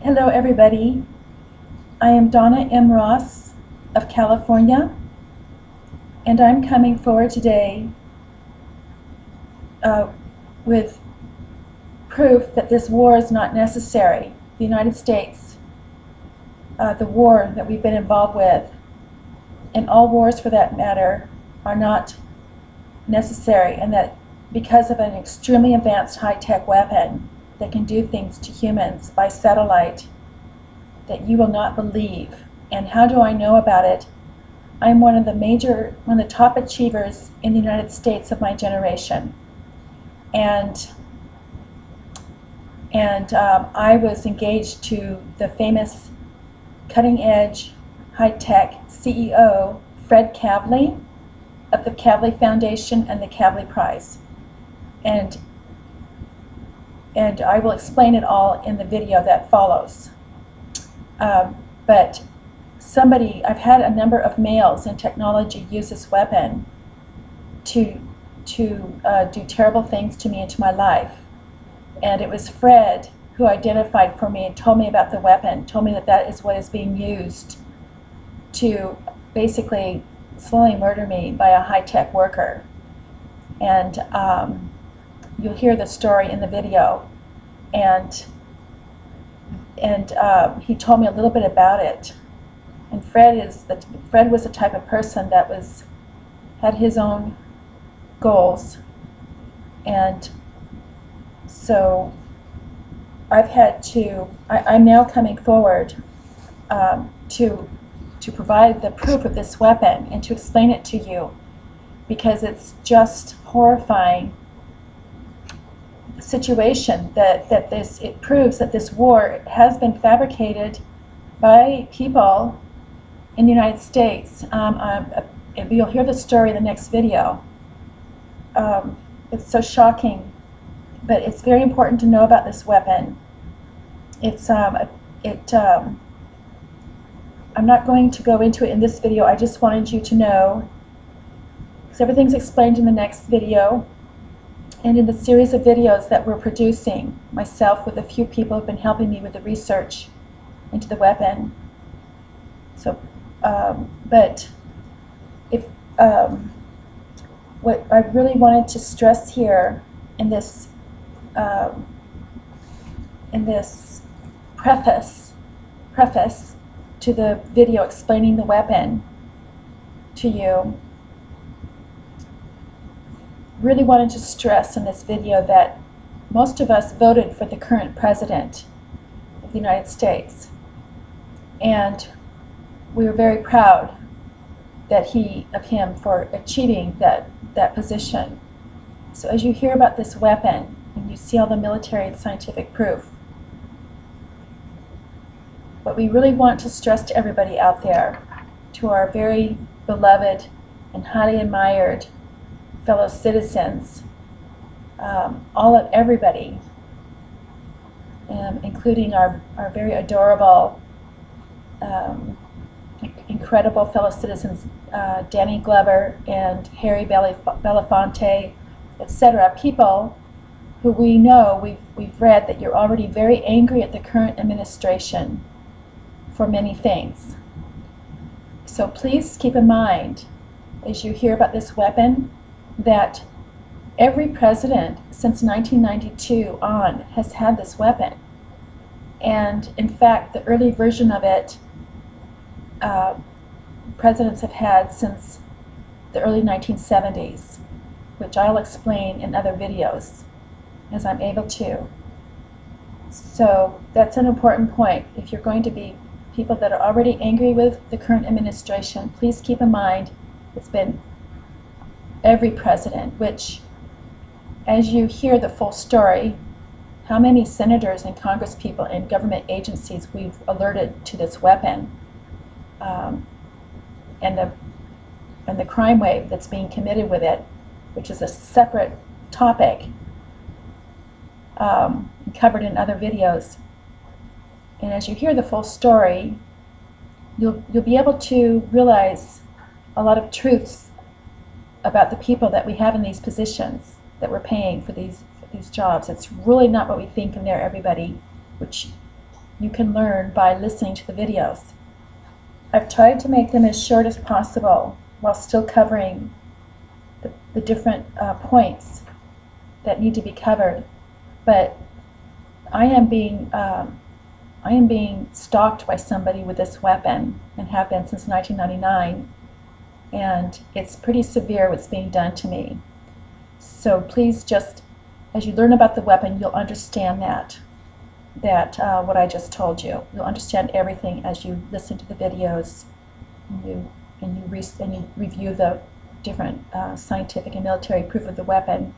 Hello everybody, I am Donna M. Ross of California, and I'm coming forward today with proof that this war is not necessary. The United States, the war that we've been involved with, and all wars for that matter, are not necessary, and that because of an extremely advanced high-tech weapon that can do things to humans by satellite that you will not believe. And how do I know about it? I'm one of the top achievers in the United States of my generation. And I was engaged to the famous cutting-edge high-tech CEO, Fred Kavli, of the Kavli Foundation and the Kavli Prize. And I will explain it all in the video that follows. But I've had a number of males in technology use this weapon to do terrible things to me and to my life. And it was Fred who identified for me and told me about the weapon, told me that that is what is being used to basically slowly murder me by a high-tech worker. And you'll hear the story in the video, and he told me a little bit about it. And Fred was the type of person that had his own goals, and so I'm now coming forward to provide the proof of this weapon and to explain it to you, because it's just horrifying situation that it proves that this war has been fabricated by people in the United States. You'll hear the story in the next video. It's so shocking, but it's very important to know about this weapon. I'm not going to go into it in this video. I just wanted you to know, because everything's explained in the next video. And in the series of videos that we're producing, myself with a few people have been helping me with the research into the weapon. So, but what I really wanted to stress here in this preface to the video explaining the weapon to you, really wanted to stress in this video that most of us voted for the current president of the United States, and we were very proud of him for achieving that position. So as you hear about this weapon and you see all the military and scientific proof, what we really want to stress to everybody out there, to our very beloved and highly admired fellow citizens, everybody, including our very adorable, incredible fellow citizens, Danny Glover and Harry Belafonte, etc. People who we know, we've read that you're already very angry at the current administration for many things. So please keep in mind, as you hear about this weapon, that every president since 1992 on has had this weapon. And in fact, the early version of it, presidents have had since the early 1970s, which I'll explain in other videos as I'm able to. So that's an important point. If you're going to be people that are already angry with the current administration, please keep in mind it's been every president, which, as you hear the full story, how many senators and congresspeople and government agencies we've alerted to this weapon, and the crime wave that's being committed with it, which is a separate topic covered in other videos. And as you hear the full story, you'll be able to realize a lot of truths about the people that we have in these positions that we're paying for these jobs. It's really not what we think in there, everybody, which you can learn by listening to the videos. I've tried to make them as short as possible while still covering the different points that need to be covered. But I am being stalked by somebody with this weapon, and have been since 1999, and it's pretty severe what's being done to me. So please, just as you learn about the weapon, you'll understand that what I just told you. You'll understand everything as you listen to the videos and you review the different scientific and military proof of the weapon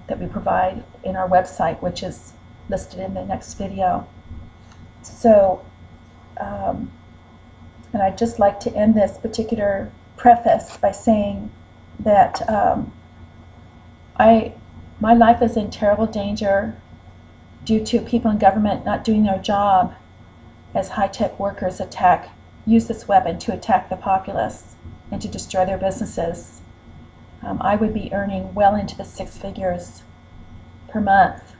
that we provide in our website, which is listed in the next video. So, and I'd just like to end this particular preface by saying that my life is in terrible danger due to people in government not doing their job as high-tech workers use this weapon to attack the populace and to destroy their businesses. I would be earning well into the 6 figures per month,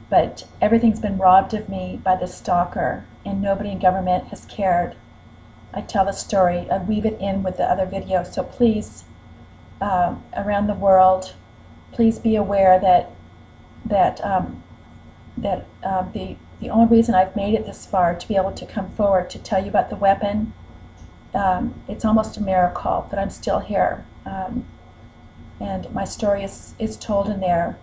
but everything's been robbed of me by this stalker, and nobody in government has cared. I tell the story, I weave it in with the other videos, so please, around the world, please be aware that the only reason I've made it this far to be able to come forward to tell you about the weapon, it's almost a miracle that I'm still here. And my story is told in there.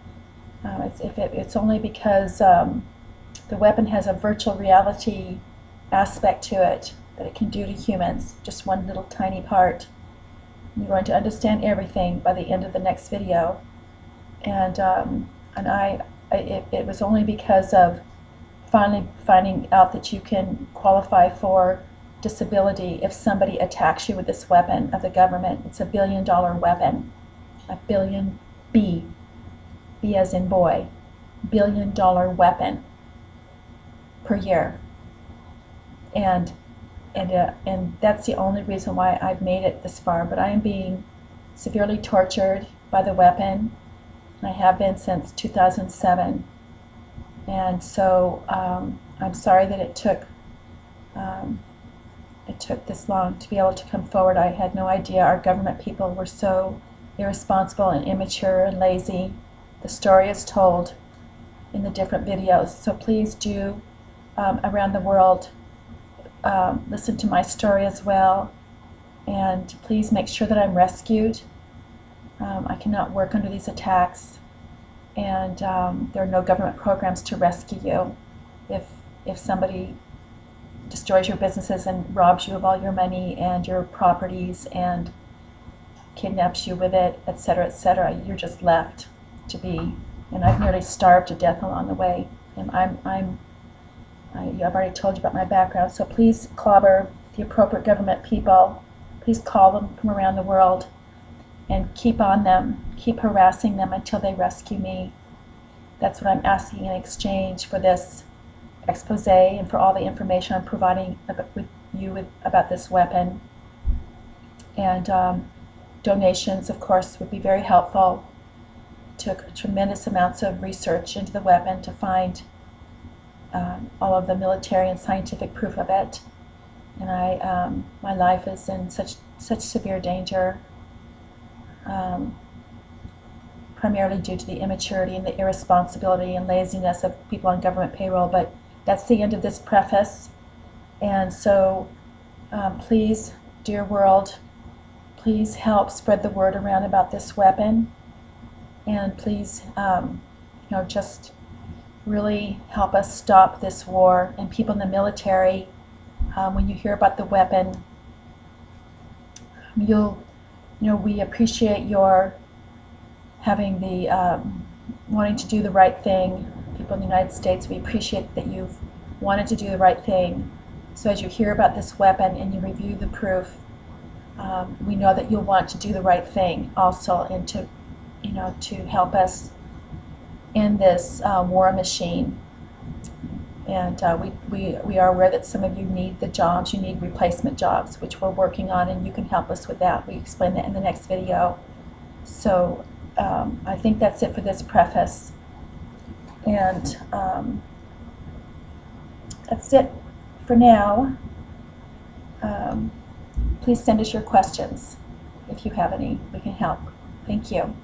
It's only because the weapon has a virtual reality aspect to it that it can do to humans, just one little tiny part. You're going to understand everything by the end of the next video. And it was only because of finally finding out that you can qualify for disability if somebody attacks you with this weapon of the government. It's $1 billion weapon. $1 billion, B as in boy, $1 billion weapon per year. And that's the only reason why I've made it this far. But I am being severely tortured by the weapon. I have been since 2007, and so I'm sorry that it took this long to be able to come forward. I had no idea our government people were so irresponsible and immature and lazy. The story is told in the different videos, so please do, around the world, listen to my story as well, and please make sure that I'm rescued. I cannot work under these attacks, and there are no government programs to rescue you if somebody destroys your businesses and robs you of all your money and your properties and kidnaps you with it, etc., etc. You're just left to be, and I've nearly starved to death along the way. And I've already told you about my background, so please clobber the appropriate government people. Please call them from around the world and keep on them, keep harassing them until they rescue me. That's what I'm asking in exchange for this expose and for all the information I'm providing about this weapon. And donations, of course, would be very helpful. Took tremendous amounts of research into the weapon to find all of the military and scientific proof of it. And my life is in such severe danger. Primarily due to the immaturity and the irresponsibility and laziness of people on government payroll. But that's the end of this preface. And so please, dear world, please help spread the word around about this weapon. And please, just really help us stop this war. And people in the military, when you hear about the weapon, we appreciate your having the wanting to do the right thing. People in the United States, we appreciate that you've wanted to do the right thing. So as you hear about this weapon and you review the proof, we know that you'll want to do the right thing also, and to help us in this war machine. And we are aware that some of you need the jobs, you need replacement jobs, which we're working on, and you can help us with that. We explain that in the next video. So I think that's it for this preface. And that's it. for now, please send us your questions if you have any. We can help. Thank you.